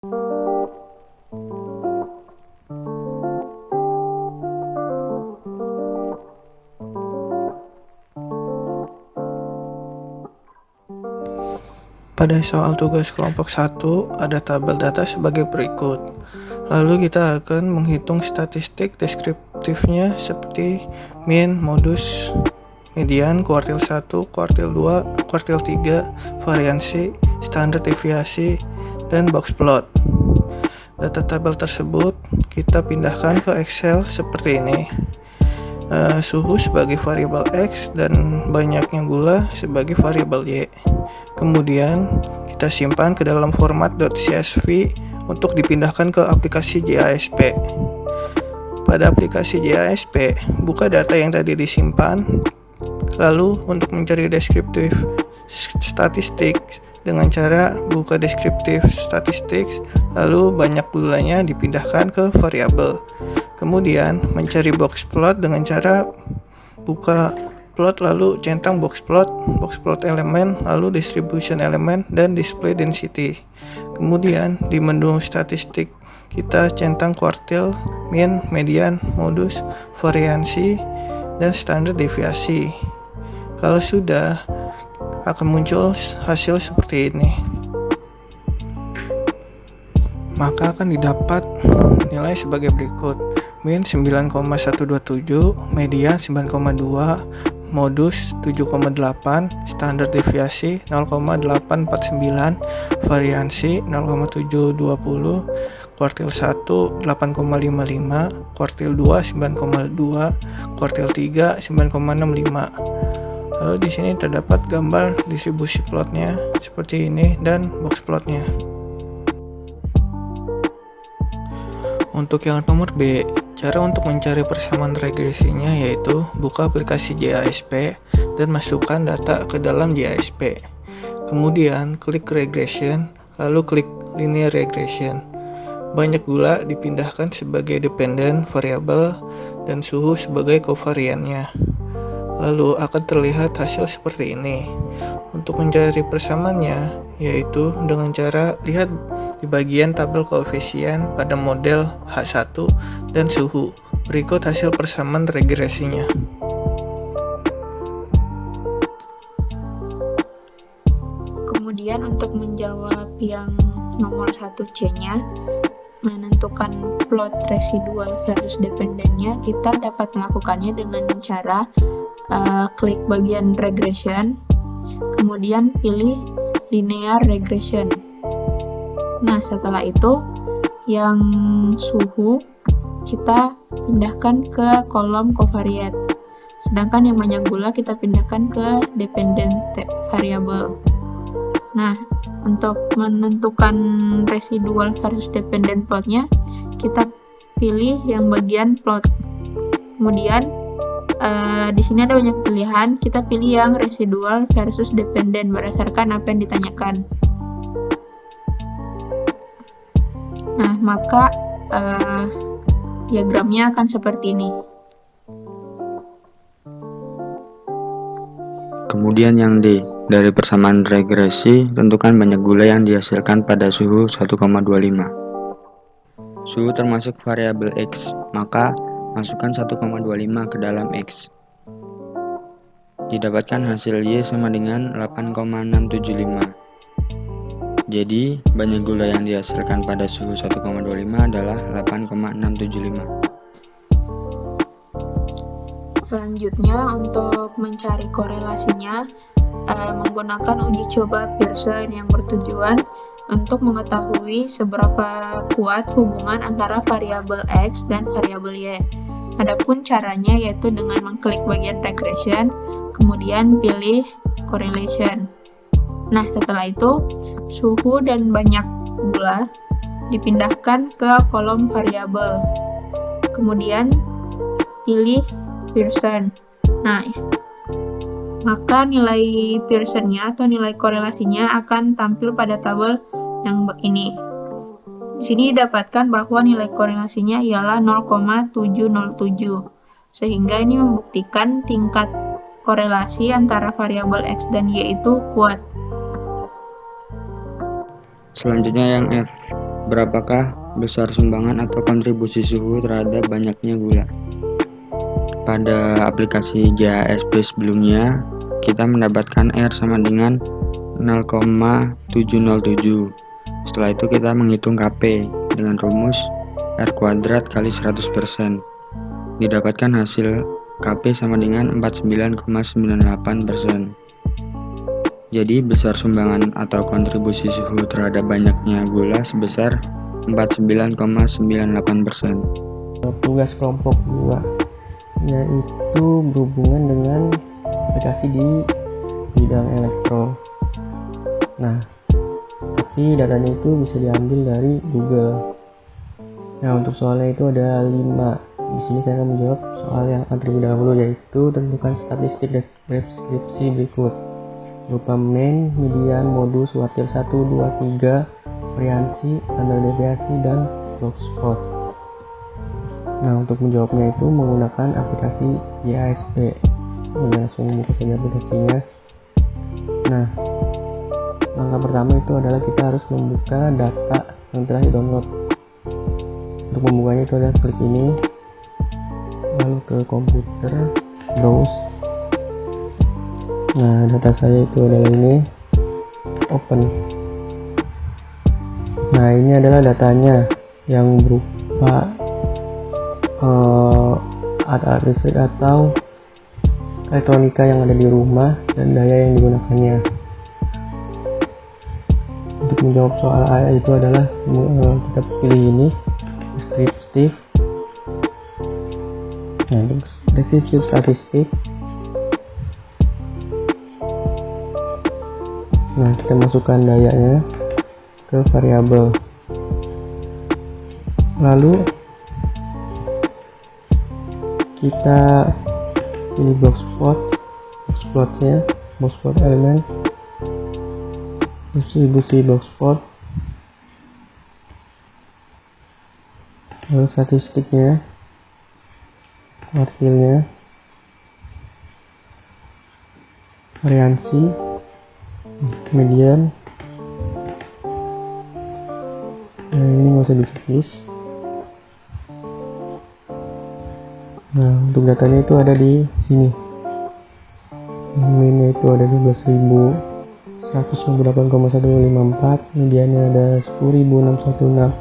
Pada soal tugas kelompok 1 ada tabel data sebagai berikut. Lalu kita akan menghitung statistik deskriptifnya seperti mean, modus, median, kuartil 1, kuartil 2, kuartil 3, variansi, standar deviasi, dan box plot. Data tabel tersebut kita pindahkan ke Excel seperti ini. Suhu sebagai variabel X dan banyaknya gula sebagai variabel Y. Kemudian kita simpan ke dalam format .csv untuk dipindahkan ke aplikasi JASP. Pada aplikasi JASP, buka data yang tadi disimpan. Lalu untuk mencari deskriptif statistik dengan cara buka deskriptif statistik, lalu banyak gulanya dipindahkan ke variabel. Kemudian mencari box plot dengan cara buka plot lalu centang box plot elemen, lalu distribution elemen, dan display density. Kemudian di menu statistik kita centang kuartil, mean, median, modus, variansi, dan standar deviasi. Kalau sudah, akan muncul hasil seperti ini. Maka akan didapat nilai sebagai berikut: mean 9,127, median 9,2, modus 7,8, standar deviasi 0,849, variansi 0,720, kuartil 1 8,55, kuartil 2 9,2, kuartil 3 9,65. Lalu di sini terdapat gambar distribusi plotnya seperti ini dan box plotnya. Untuk yang nomor B, cara untuk mencari persamaan regresinya yaitu buka aplikasi JASP dan masukkan data ke dalam JASP. Kemudian klik regression, lalu klik linear regression. Banyak gula dipindahkan sebagai dependent variable dan suhu sebagai kovariannya. Lalu akan terlihat hasil seperti ini. Untuk mencari persamaannya yaitu dengan cara lihat di bagian tabel koefisien pada model H1 dan suhu. Berikut hasil persamaan regresinya. Kemudian untuk menjawab yang nomor 1C-nya, menentukan plot residual versus dependennya, kita dapat melakukannya dengan cara klik bagian regression, kemudian pilih linear regression. Nah, setelah itu yang suhu kita pindahkan ke kolom covariate, sedangkan yang banyak gula kita pindahkan ke dependent variable. Nah, untuk menentukan residual versus dependent plotnya, kita pilih yang bagian plot. Kemudian di sini ada banyak pilihan, kita pilih yang residual versus dependent berdasarkan apa yang ditanyakan. Nah, maka diagramnya akan seperti ini. Kemudian yang D, dari persamaan regresi, tentukan banyak gula yang dihasilkan pada suhu 1,25. Suhu termasuk variabel X, maka masukkan 1,25 ke dalam X. Didapatkan hasil Y sama dengan 8,675. Jadi, banyak gula yang dihasilkan pada suhu 1,25 adalah 8,675. Selanjutnya, untuk mencari korelasinya, menggunakan uji coba Pearson yang bertujuan untuk mengetahui seberapa kuat hubungan antara variabel X dan variabel Y. Adapun caranya yaitu dengan mengklik bagian regression, kemudian pilih correlation. Nah, setelah itu suhu dan banyak gula dipindahkan ke kolom variabel. Kemudian pilih Pearson. Nah, maka nilai Pearsonnya atau nilai korelasinya akan tampil pada tabel yang ini. Di sini didapatkan bahwa nilai korelasinya ialah 0,707, sehingga ini membuktikan tingkat korelasi antara variabel X dan Y itu kuat. Selanjutnya yang F, Berapakah besar sumbangan atau kontribusi suhu terhadap banyaknya gula? Pada aplikasi JASP sebelumnya, kita mendapatkan R sama dengan 0,707. Setelah itu kita menghitung Kp dengan rumus R kuadrat kali 100%. Didapatkan hasil Kp sama dengan 49,98%. Jadi besar sumbangan atau kontribusi suhu terhadap banyaknya gula sebesar 49,98%. Tugas kelompok 2 yaitu berhubungan dengan aplikasi di bidang elektro. Nah, tapi datanya itu bisa diambil dari Google. Nah, untuk soalnya itu ada 5. Di sini saya akan menjawab soal yang terlebih dahulu, yaitu tentukan statistik deskripsi berikut berupa mean, median, modus, kuartil 1, 2, 3, variansi, standar deviasi, dan block spot. Nah, untuk menjawabnya itu menggunakan aplikasi JASP. Langsung buka saja aplikasinya. Nah, langkah pertama itu adalah kita harus membuka data yang telah di-download. Untuk membukanya itu adalah klik ini, lalu ke komputer, browse. Nah, data saya itu adalah ini, open. Nah, ini adalah datanya yang berupa alat listrik atau elektronika yang ada di rumah dan daya yang digunakannya. Untuk menjawab soal A itu adalah kita pilih ini deskriptif. Nah, untuk deskriptif statistik, nah kita masukkan dayanya ke variabel, lalu kita pilih block spotnya, block spot elemen, distribusi block spot, lalu statistiknya, kuartilnya, variansi, median. Nah, ini nggak usah ditulis. Nah, untuk datanya itu ada di sini. Mean itu ada 12.198,154, mediannya ada 10.616.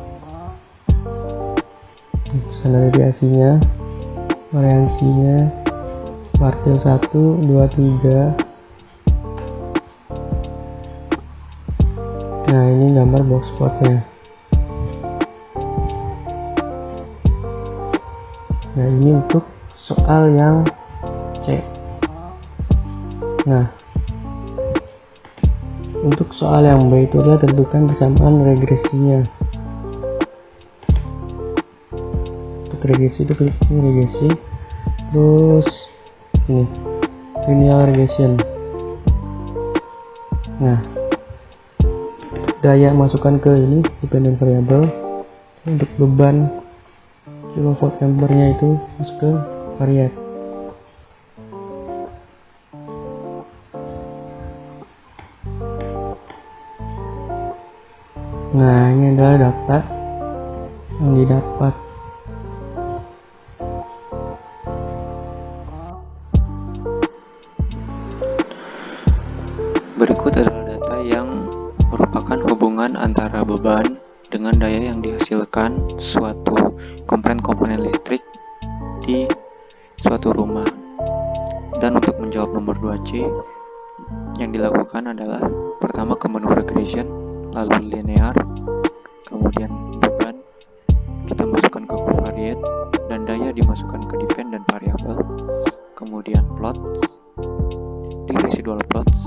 Standar deviasinya, variansinya, kuartil 1, 2, 3. Nah, ini gambar box spotnya. Nah, ini untuk soal yang C. Nah, untuk soal yang B itu adalah tentukan persamaan regresinya. Untuk regresi itu klik sini regresi, terus ini linear regression. Nah, daya masukkan ke ini dependent variable. Untuk beban kilovolt ampere-nya itu masuk ke variat. Nah, ini adalah data yang didapat. Berikut adalah data yang merupakan hubungan antara beban dengan daya yang dihasilkan suatu komponen listrik di suatu rumah. Dan untuk menjawab nomor 2C, yang dilakukan adalah pertama ke menu regression, lalu linear, kemudian beban kita masukkan ke covariate, dan daya dimasukkan ke dependent variable, kemudian plots di residual plots,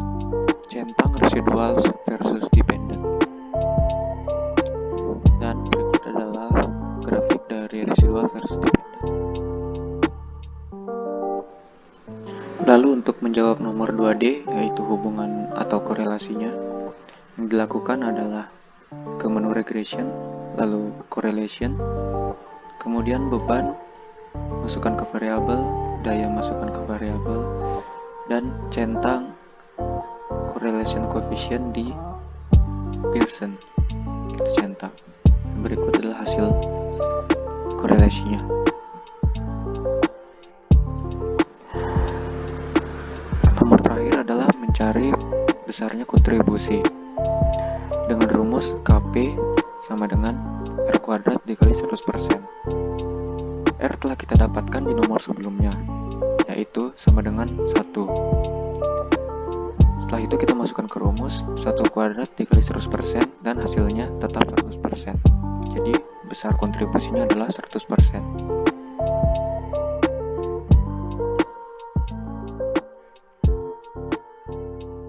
centang residual versus dependent. Dan berikut adalah grafik dari residual versus dependent. Lalu untuk menjawab nomor 2D, yaitu hubungan atau korelasinya, yang dilakukan adalah ke menu regression, lalu correlation, kemudian beban masukkan ke variabel, daya masukkan ke variabel, dan centang correlation coefficient di Pearson, kita centang berikut adalah hasil korelasinya. Nomor terakhir adalah mencari besarnya kontribusi dengan rumus KP sama dengan R kuadrat dikali 100%. R telah kita dapatkan di nomor sebelumnya, yaitu sama dengan 1. Setelah itu kita masukkan ke rumus 1 kuadrat dikali 100% dan hasilnya tetap 100%. Jadi besar kontribusinya adalah 100%.